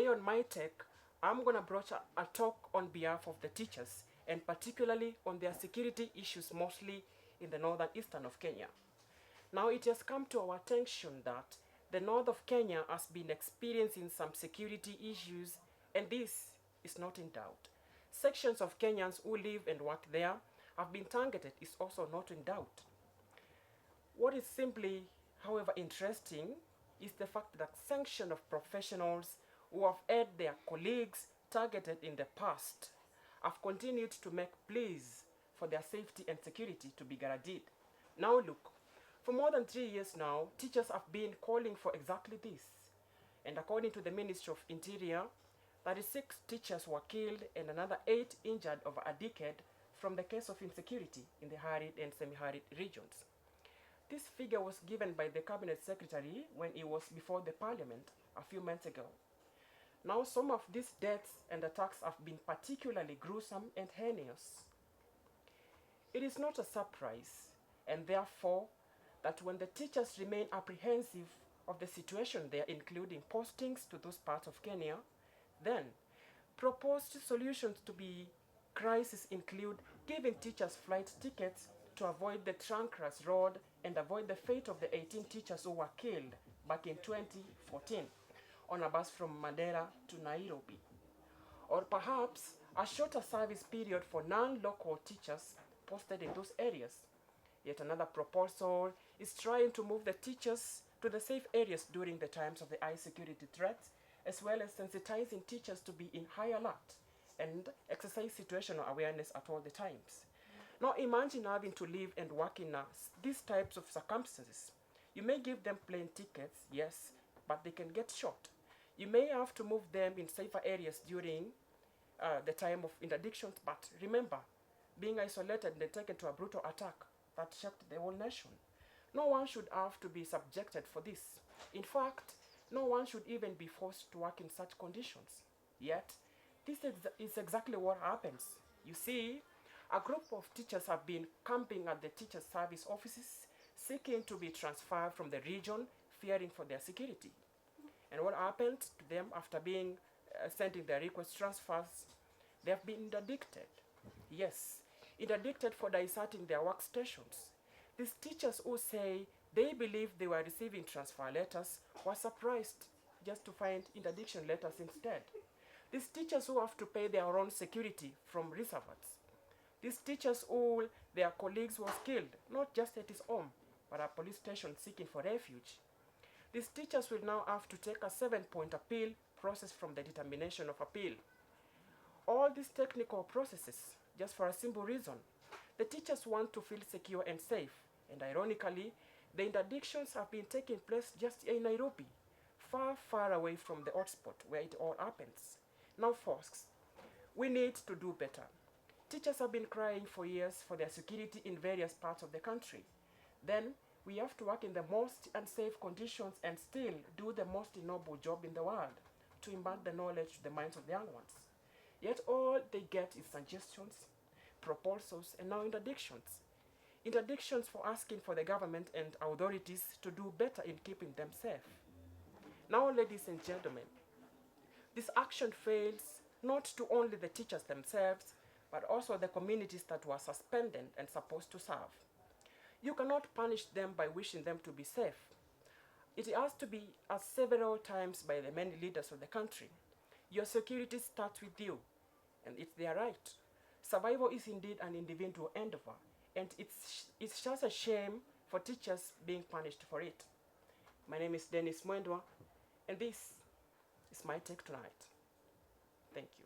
Today on My Take, I'm going to broach a talk on behalf of the teachers and particularly on their security issues mostly in the northern eastern of Kenya. Now it has come to our attention that the north of Kenya has been experiencing some security issues, and this is not in doubt. Sections of Kenyans who live and work there have been targeted is also not in doubt. What is simply, however, interesting is the fact that section of professionals who have had their colleagues targeted in the past have continued to make pleas for their safety and security to be guaranteed. Now look, for more than 3 years now, teachers have been calling for exactly this. And according to the Ministry of Interior, 36 teachers were killed and another 8 injured over a decade from the case of insecurity in the arid and semi-arid regions. This figure was given by the Cabinet Secretary when he was before the Parliament a few months ago. Now some of these deaths and attacks have been particularly gruesome and heinous. It is not a surprise, and therefore, that when the teachers remain apprehensive of the situation there, including postings to those parts of Kenya, then proposed solutions to the crisis include giving teachers flight tickets to avoid the Trankras Road and avoid the fate of the 18 teachers who were killed back in 2014 on a bus from Mandera to Nairobi. Or perhaps a shorter service period for non-local teachers posted in those areas. Yet another proposal is trying to move the teachers to the safe areas during the times of the high security threats, as well as sensitizing teachers to be in high alert and exercise situational awareness at all the times. Now imagine having to live and work in these types of circumstances. You may give them plane tickets, yes, but they can get shot. You may have to move them in safer areas during the time of interdictions, but remember, being isolated and taken to a brutal attack that shocked the whole nation. No one should have to be subjected for this. In fact, no one should even be forced to work in such conditions. Yet, this is exactly what happens. You see, a group of teachers have been camping at the teacher service offices, seeking to be transferred from the region, fearing for their security. And what happened to them after being sending their request transfers? They have been interdicted. Yes, interdicted for deserting their workstations. These teachers who say they believe they were receiving transfer letters were surprised just to find interdiction letters instead. These teachers who have to pay their own security from reservoirs. These teachers who their colleagues was killed, not just at his home, but at a police station seeking for refuge. These teachers will now have to take a 7-point appeal process from the determination of appeal. All these technical processes, just for a simple reason. The teachers want to feel secure and safe, and ironically, the interdictions have been taking place just in Nairobi, far, far away from the hotspot where it all happens. Now, folks, we need to do better. Teachers have been crying for years for their security in various parts of the country. Then, we have to work in the most unsafe conditions and still do the most noble job in the world to impart the knowledge to the minds of the young ones. Yet all they get is suggestions, proposals, and now interdictions. Interdictions for asking for the government and authorities to do better in keeping them safe. Now, ladies and gentlemen, this action fails not to only the teachers themselves, but also the communities that were suspended and supposed to serve. You cannot punish them by wishing them to be safe. It has to be asked several times by the many leaders of the country. Your security starts with you, and it's their right. Survival is indeed an individual endeavor, and it's just a shame for teachers being punished for it. My name is Dennis Mwendwa, and this is my take tonight. Thank you.